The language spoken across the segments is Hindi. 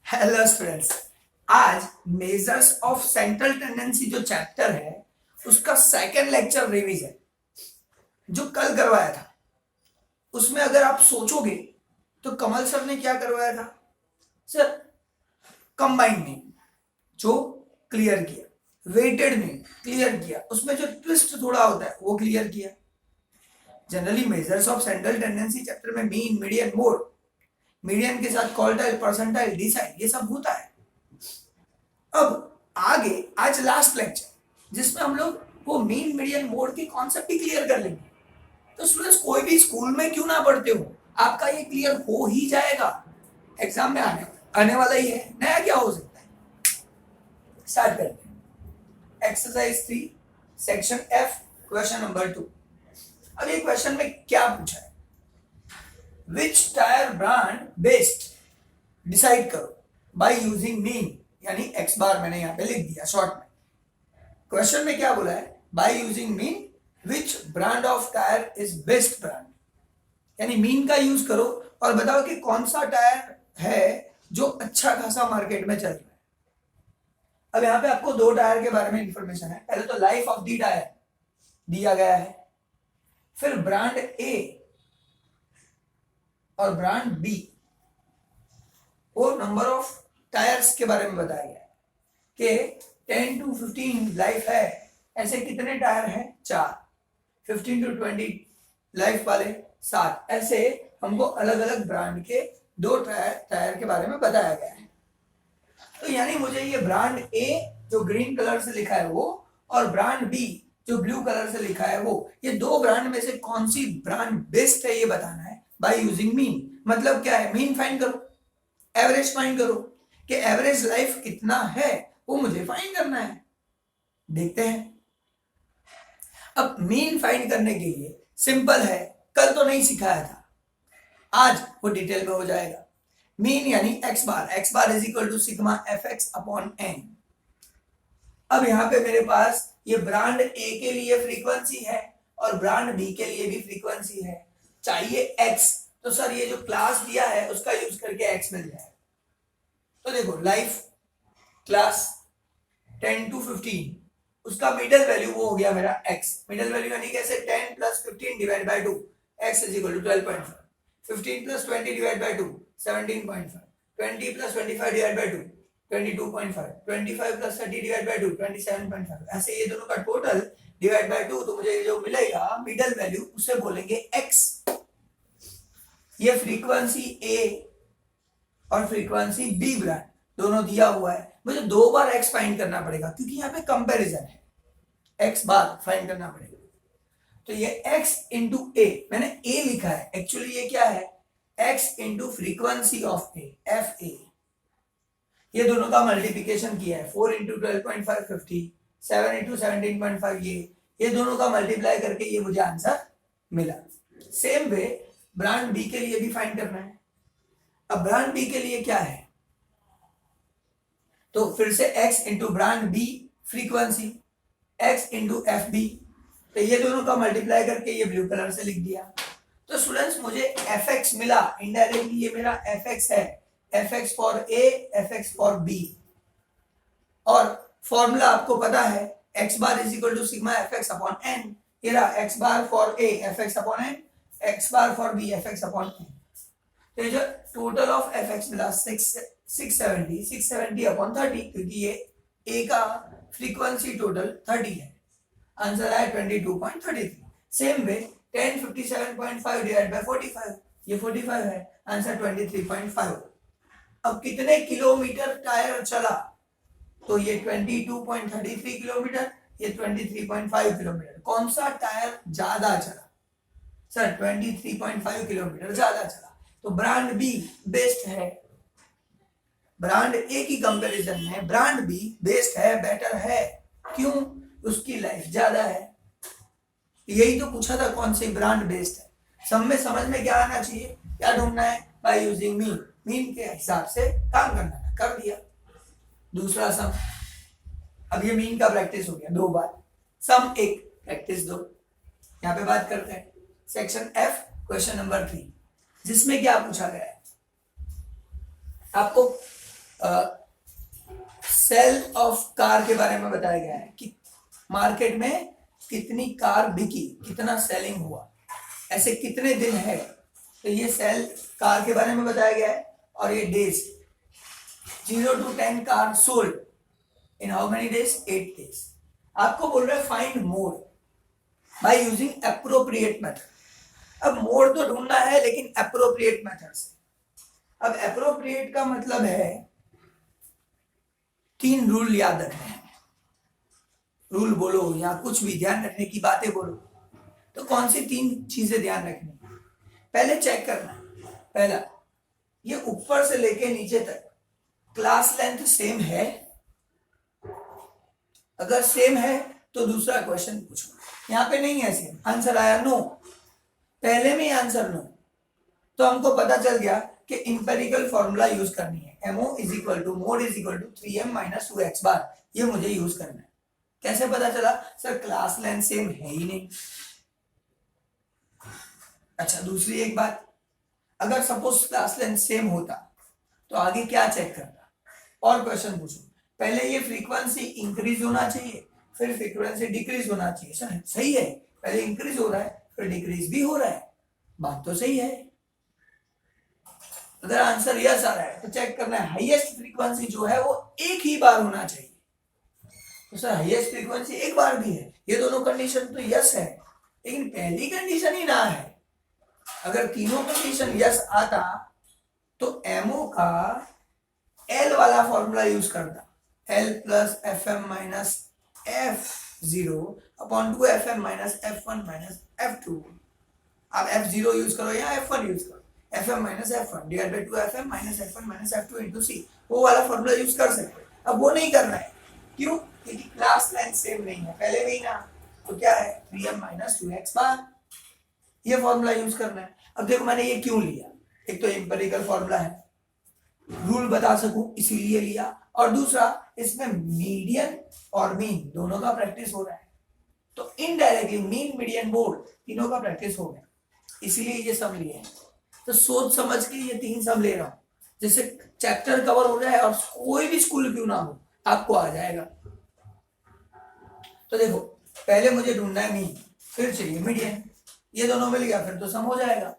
हेलो स्टूडेंट्स, आज मेजर्स ऑफ सेंट्रल टेंडेंसी जो चैप्टर है उसका सेकंड लेक्चर रिवीजन जो कल करवाया था उसमें अगर आप सोचोगे तो कमल सर ने क्या करवाया था सर? कंबाइंड मीन जो क्लियर किया, वेटेड मीन क्लियर किया, उसमें जो ट्विस्ट थोड़ा होता है वो क्लियर किया। Generally measures of central tendency chapter में मीन, मीडियन, मोड, मीडियन के साथ क्वार्टाइल, परसेंटाइल, डिसाइल ये सब होता है। अब आगे आज लास्ट लेक्चर जिसमें हम लोग वो मीन, मीडियन, मोड के कॉन्सेप्ट ही क्लियर कर लेंगे। तो स्टूडेंट्स कोई भी स्कूल में क्यों ना पढ़ते हो, आपका ये क्लियर हो ही जाएगा, एग्जाम में आने वाला ही है। नया क्या हो सकता है? स्टार्ट करते हैं। Exercise 3 section F question number 2। अब ये क्वेश्चन में क्या पूछा है? विच टायर ब्रांड बेस्ट डिसाइड करो बाय यूजिंग मीन, यानी एक्स बार मैंने यहां पे लिख दिया शॉर्ट में। क्वेश्चन में क्या बोला है? By using mean which brand of tyre is best brand, यानी मीन का यूज करो और बताओ कि कौन सा टायर है जो अच्छा खासा मार्केट में चल रहा है। अब यहां पे आपको दो टायर के बारे में इंफॉर्मेशन है। पहले तो लाइफ ऑफ दी टायर दिया गया है, फिर ब्रांड ए और ब्रांड बी वो नंबर ऑफ टायर्स के बारे में बताया गया है कि 10 to 15 लाइफ है, ऐसे कितने टायर हैं? 4। 15 to 20 लाइफ वाले 7, ऐसे हमको अलग अलग ब्रांड के दो टायर के बारे में बताया गया है। तो यानी मुझे ये ब्रांड ए जो ग्रीन कलर से लिखा है वो और ब्रांड बी जो ब्लू कलर से लिखा है वो, ये दो ब्रांड में से कौन सी ब्रांड बेस्ट है ये बताना है बाय यूजिंग मीन। मतलब क्या है? मीन फाइंड करो, एवरेज फाइंड करो कि एवरेज लाइफ कितना है वो मुझे फाइंड करना है। देखते हैं। अब मीन फाइंड करने के लिए सिंपल है, कल तो नहीं सिखाया था, आज वो डिटेल में हो जाएगा। मीन यानी x bar is equal to sigma f x upon n. अब यहां पे मेरे पास ये ब्रांड ए के लिए फ्रीक्वेंसी है और ब्रांड बी के लिए भी फ्रीक्वेंसी है। चाहिए एक्स, तो सर ये जो क्लास दिया है उसका यूज करके एक्स मिल जाए। तो देखो लाइफ क्लास 10 to 15, उसका मिडल वैल्यू वो हो गया मेरा x। मिडल वैल्यू यानी कैसे? 10 plus 15 divide by 2, x is equal to 12.5। 15 plus 20 divide by 2, 17.5। 20 plus 25 divide by 2, 22.5। 25 plus 30 divide by 2, 27.5। ऐसे ये दोनों का टोटल डिवाइड बाय 2, तो मुझे जो मिलेगा मिडल वैल्यू उसे बोलेंगे x। ये फ्रीक्वेंसी a और फ्रीक्वेंसी बी ब्रांड दोनों दिया हुआ है। मुझे दो बार x फाइंड करना पड़ेगा क्योंकि यहाँ पे कंपैरिजन है, x बार फाइंड करना पड़ेगा। तो ये x इंटू ए, मैंने a लिखा है, एक्चुअली ये क्या है? x into frequency of A, F A. ये दोनों का मल्टीप्लीकेशन किया है, 4 इंटू 12.5 50, 7 इंटू 17.5 ये दोनों का मल्टीप्लाई करके ये मुझे आंसर मिला। सेम वे ब्रांड बी के लिए भी फाइंड करना है। अब ब्रांड बी के लिए क्या है? तो फिर से x into brand b frequency, x into f b, तो ये दोनों का मल्टीप्लाई करके ये ब्लू कलर से लिख दिया। तो स्टूडेंट्स मुझे एफ एक्स मिला, इनडायरेक्टली ये मेरा एफ एक्स है, f x for a, f x for b. और फॉर्मूला आपको पता है, x bar is equal to sigma f x upon n. ये रहा x bar for a f x upon n, x bar for b f x upon n. तो ये जो टोटल ऑफ एफ एक्स मिला 670 अपॉन 30, क्योंकि ये ए का फ्रीक्वेंसी टोटल 30 है। आंसर है 22.33। सेम वे 1057.5 डिवाइड बाय 45, ये 45 है, आंसर 23.5। अब कितने किलोमीटर टायर चला? तो ये 22.33 किलोमीटर, ये 23.5 किलोमीटर। कौन सा टायर ज्यादा चला? सर 23.5 किलोमीटर ज्यादा चला, तो ब्रांड बी बेस्ट है। ब्रांड ए की कंपैरिजन में ब्रांड बी बेस्ट है, बेटर है। क्यों? उसकी लाइफ ज्यादा है। यही तो पूछा था, कौन सी ब्रांड बेस्ट है। सब में समझ में क्या आना चाहिए? क्या ढूंढना है? बाय यूजिंग मीन, मीन के हिसाब से काम करना है। कर दिया। दूसरा सम, अब ये मीन का प्रैक्टिस हो गया 2 बार, सम 1 प्रैक्टिस 2। यहाँ पे बात करते हैं सेक्शन एफ क्वेश्चन नंबर 3, जिसमें क्या पूछा गया है? आपको सेल ऑफ कार के बारे में बताया गया है कि मार्केट में कितनी कार बिकी, कितना सेलिंग हुआ, ऐसे कितने दिन है, तो ये सेल कार के बारे में बताया गया है। और ये days 0 to 10 car sold in how many days, 8 days. आपको बोल रहे हैं find mode by using appropriate method. अब मोड तो ढूंढना है लेकिन एप्रोप्रिएट मेथड से। अब एप्रोप्रिएट का मतलब है 3 रूल याद रखने हैं। रूल बोलो या कुछ भी ध्यान रखने की बातें बोलो, तो कौन सी 3 चीजें ध्यान रखनी? पहले चेक करना है, पहला ये ऊपर से लेके नीचे तक क्लास लेंथ सेम है। अगर सेम है तो दूसरा क्वेश्चन पूछो, यहां पे नहीं है सेम, आंसर आया नो, पहले में ही आंसर नो, तो हमको पता चल गया कि इंपेरिकल फॉर्मूला यूज करनी है, MO is equal to mode is equal to 3m minus 2x bar, ये मुझे यूज करना है। कैसे पता चला? सर क्लास लेंथ सेम है ही नहीं। अच्छा, दूसरी एक बात, अगर सपोज क्लास लेंथ सेम होता तो आगे क्या चेक करता? और क्वेश्चन पूछो, पहले ये फ्रीक्वेंसी इंक्रीज होना चाहिए, फिर फ्रीक्वेंसी डिक्रीज होना चाहिए। सर सही है, पहले इंक्रीज हो रहा है फिर डिक्रीज भी हो रहा है, बात तो सही है। अगर आंसर यस आ रहा है तो चेक करना है हाईएस्ट फ्रीक्वेंसी जो है वो एक ही बार होना चाहिए। तो सर हाईएस्ट फ्रीक्वेंसी एक बार भी है, ये दोनों कंडीशन तो यस है, लेकिन पहली कंडीशन ही ना है। अगर तीनों कंडीशन यस आता तो MO का L वाला फॉर्मूला यूज करता, L plus FM minus F0 upon 2 FM minus F1 minus F2। आप F0 यूज करो या F1 यूज करो, FM minus F1 divide by 2 FM minus F1 minus F2 into C, वो वाला फॉर्मूला यूज कर सकते। अब वो नहीं करना है, क्यों? क्योंकि क्लास लेंथ सेम नहीं है, पहले भी ना, तो क्या है 3m माइनस 2x बार, ये फॉर्मूला यूज करना है। अब देखो मैंने ये क्यों लिया, एक तो एम्पिरिकल फॉर्मूला है, रूल बता सकूं इसीलिए लिया, और दूसरा इसमें मीडियन और मीन दोनों का प्रैक्टिस हो रहा है, तो इनडायरेक्टली मीन मीडियन मोड तीनों का प्रैक्टिस हो गया, इसीलिए ये सब लिए हैं। तो सोच समझ के ये 3 सब ले रहा हूं, जैसे चैप्टर कवर हो जाए और कोई भी स्कूल क्यों ना हो आपको आ जाएगा। तो देखो पहले मुझे ढूंढना है मीन, फिर चाहिए मीडियन, ये दोनों मिल गया फिर तो सम हो जाएगा।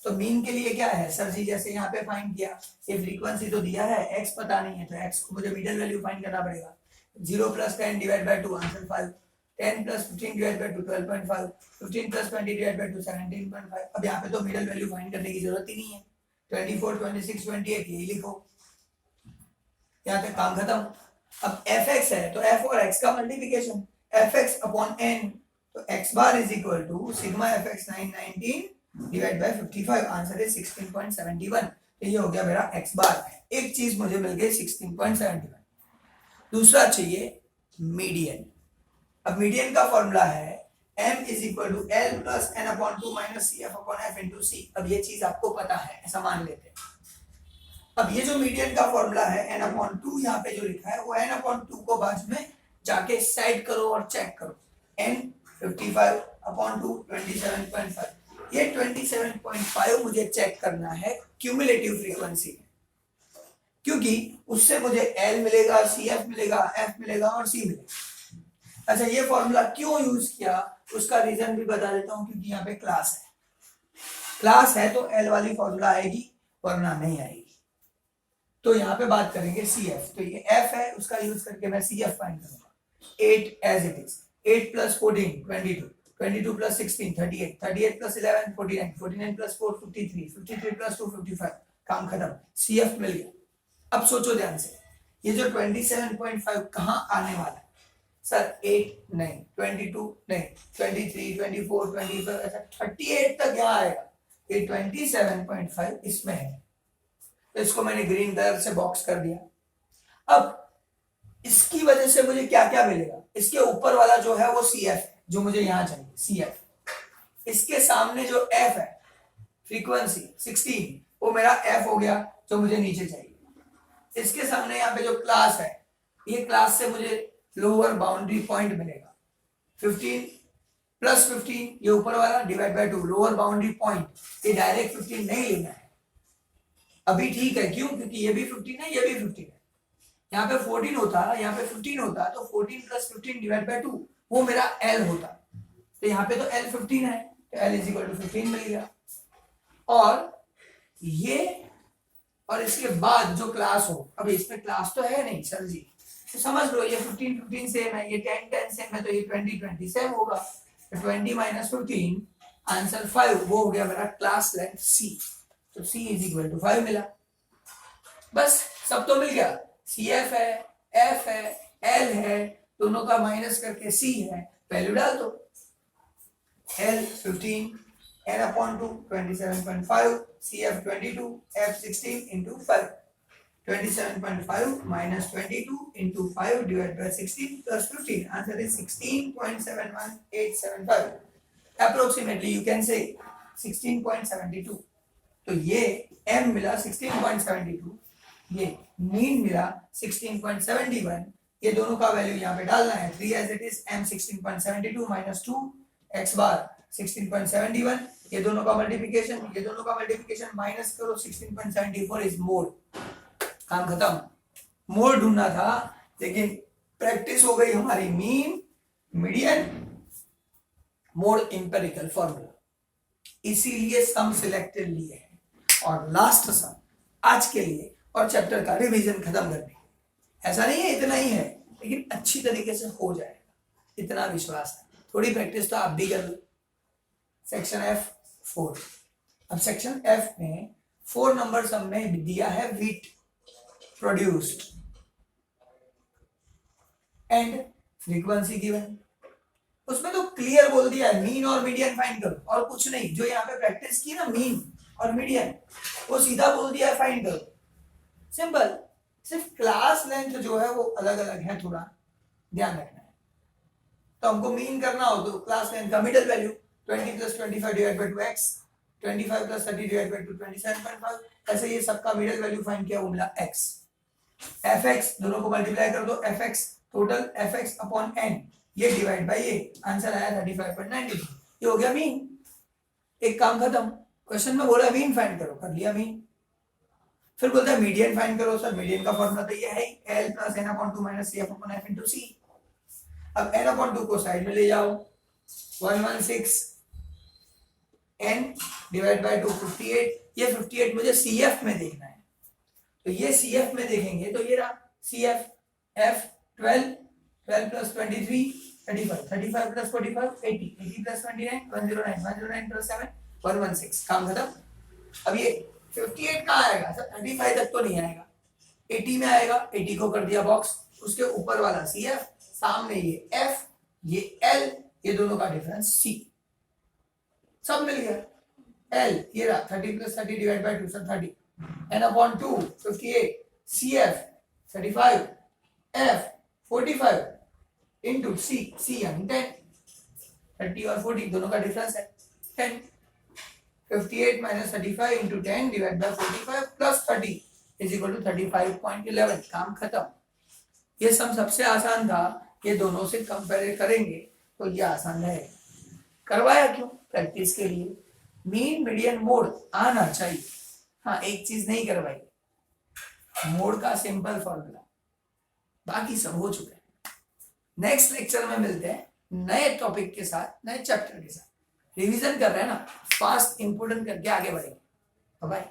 तो मीन के लिए क्या है सर जी, जैसे यहाँ पे फाइंड किया, ये फ्रीक्वेंसी तो दिया है, x पता नहीं है, तो x को मुझे मिडिल वैल्यू फाइंड करना पड़ेगा। 0 plus 10 divide bye 2 answer 5, 10 plus 15 divide by 2 12.5, 15 plus 20 divide by 2 17.5। अब यहाँ पे तो मिडिल वैल्यू फाइंड करने की जरूरत ही नहीं है, 24 26 28 यही लिखो, यहाँ तक काम खत्म। अब fx है तो f और x का मल्टीप्लिकेशन, fx अपॉन n, तो x bar is equal to sigma fx 919 divide by 55, answer है 16.71। तो ये हो गया मेरा x बार। एक चीज मुझे मिल गई 16.71। दूसरा चाहिए मीडियन। अब मीडियन का फॉर्मूला है m is equal to l plus n upon 2 minus C F upon F into C. अब ये चीज आपको पता है, ऐसा मान लेते हैं। अब ये जो मीडियन का फॉर्मूला है n अपॉन 2 यहाँ पे जो लिखा है वो n अपॉन 2 को बाद में जाके सेट करो और चेक करो, n 55 अपॉन 2 27.5, ये 27.5 मुझे चेक करना है क्यूमुलेटिव फ्रीक्वेंसी, क्योंकि उससे मुझे L मिलेगा, CF मिलेगा, F मिलेगा और C मिलेगा। अच्छा, ये फॉर्मूला क्यों यूज किया उसका रीजन भी बता देता हूं, क्योंकि यहाँ पे क्लास है, क्लास है तो L वाली फॉर्मूला आएगी वरना नहीं आएगी। तो यहाँ पे बात करेंगे CF, तो ये F है, उसका यूज करके मैं CF फाइंड करूंगा। 8 as it is, 8 plus 14 22, 22 plus 16 38, 38 plus 11 49, 49 plus 4 53, 53 plus 2 55, काम खत्म, CF मिल गया। अब सोचो ध्यान से, ये जो 27.5 कहाँ आने वाला है सर? 8 नहीं, 22 नहीं, 23 24 25 ऐसा 38 तक यहाँ आएगा, ये 27.5 इसमें है, तो इसको मैंने ग्रीन कलर से बॉक्स कर दिया। अब इसकी वजह से मुझे क्या क्या मिलेगा, इसके ऊपर वाला जो है वो CF है, जो मुझे यहां चाहिए CF। इसके सामने जो F है फ्रीक्वेंसी 16, वो मेरा F हो गया जो मुझे नीचे चाहिए। इसके सामने यहाँ पे जो क्लास है, ये क्लास से मुझे लोअर बाउंड्री पॉइंट मिलेगा। 15 प्लस 15 ये ऊपर वाला divide by 2 lower boundary point, ये डायरेक्ट 15 नहीं लेना है, अभी ठीक है, क्यों? क्योंकि ये भी 15 है, ये भी 15 है। यहाँ पे 14 होता, यहाँ पे 15 होता, तो 14 प्लस 15 डिवाइड बाय 2 वो मेरा L होता। तो यहाँ पे तो L 15 है, तो L इज इक्वल टू 15 मिल गया। और ये और इसके बाद जो क्लास हो, अब इसमें क्लास तो है नहीं सर जी, तो समझ लो ये 15 15 सेम है, ये 10 10 सेम है, तो ये 20 20 सेम होगा। तो 20 माइनस 15 आंसर 5, वो हो गया मेरा क्लास लेंथ C। तो C इज इक्वल टू 5 मिला। बस सब तो मिल गया, CF है, F है, L है, दोनों का माइनस करके C है, वैल्यू डाल दो। L 15, N upon 2 27.5, CF 22, F 16 into 5, 27.5 minus 22 into 5 divided by 16 plus 15. Answer is 16.71875. Approximately you can say 16.72. तो ये M मिला 16.72, ये मीन मिला 16.71। ये दोनों का वैल्यू यहाँ पे डालना है। 3 as it is, M 16.72 minus 2 x बार 16.71, ये दोनों का मल्टीप्लिकेशन, ये दोनों का मल्टीप्लिकेशन माइनस करो 16.74 इज मोड। काम खत्म। मोड ढूंढना था, लेकिन प्रैक्टिस हो गई हमारी mean, median, mode, empirical formula, इसीलिए सम सिलेक्टेड लिए हैं। और लास्ट सम आज के लिए और चैप्टर का रिवीजन खत्म करने, ऐसा नहीं है इतना ही है, लेकिन अच्छी तरीके से हो जाएगा, इतना विश्वास है। थोड़ी प्रैक्टिस तो आप भी कर लो। Section F 4। अब सेक्शन F में 4 नंबर सम में दिया है wheat produced and frequency given. उसमें तो क्लियर बोल दिया है मीन और मीडियन फाइंड करो, और कुछ नहीं। जो यहाँ पे प्रैक्टिस की ना मीन और मीडियन, वो सीधा बोल दिया है फाइंड करो, सिंपल। सिर्फ क्लास लेंथ जो है वो अलग अलग है, थोड़ा ध्यान रखना है। तो हमको मीन करना हो तो क्लास लेंथ का middle value 20 plus 25 divide by 2x, 25 plus 30 divide by 2 27.5। ऐसे ये सबका मिडिल वैल्यू फाइंड किया, वो मिला x। fx दोनों को मल्टीप्लाई कर दो, fx total fx upon n, ये डिवाइड बाय ये, आंसर आया 35.92। ये हो गया मीन। एक काम खत्म। क्वेश्चन में बोला मीन फाइंड करो, कर लिया मीन। फिर बोलता है मीडियन फाइंड करो। सर मीडियन का फॉर्मूला तो ये है L plus n upon 2 minus CF upon F into C। अब n अपॉन 2 को साइड में ले जाओ, 116 n डिवाइड बाय 2 58। ये 58 मुझे CF में देखना है, तो ये CF में देखेंगे तो ये रहा CF, F 12, 12 plus 23 35, 35 plus 45 80, 80 plus 29 109, 109 plus 7 116। काम खत्म। अब ये 58 कहाँ आएगा सर? 35 तक तो नहीं आएगा, 80 में आएगा। 80 को कर दिया बॉक्स, उसके ऊपर वाला CF, सामने ये F, ये L, ये दोनों का डिफरेंस C। सब मिल गया। L ये रहा 30 plus 30 divide by 2 sir 30, n upon 2 58, CF 35, F 45 into C यानी 10। 30 और 40 दोनों का डिफरेंस है 10। 58 minus 35 into 10 divide by 45 plus 30 is equal to 35.11। काम खत्म। ये सम सबसे आसान था, ये दोनों से कंपेयर करेंगे तो ये आसान है। करवाया क्यों? प्रैक्टिस के लिए। मीन मीडियन मोड आना चाहिए। हाँ, एक चीज नहीं करवाई, मोड का सिंपल फॉर्मूला, बाकी सब हो चुका है। नेक्स्ट लेक्चर में मिलते हैं नए टॉपिक के साथ, नए चैप्टर के साथ। रिवीजन कर रहे हैं ना, फास्ट इंपोर्टेंट करके आगे बढ़ेंगे। बाय।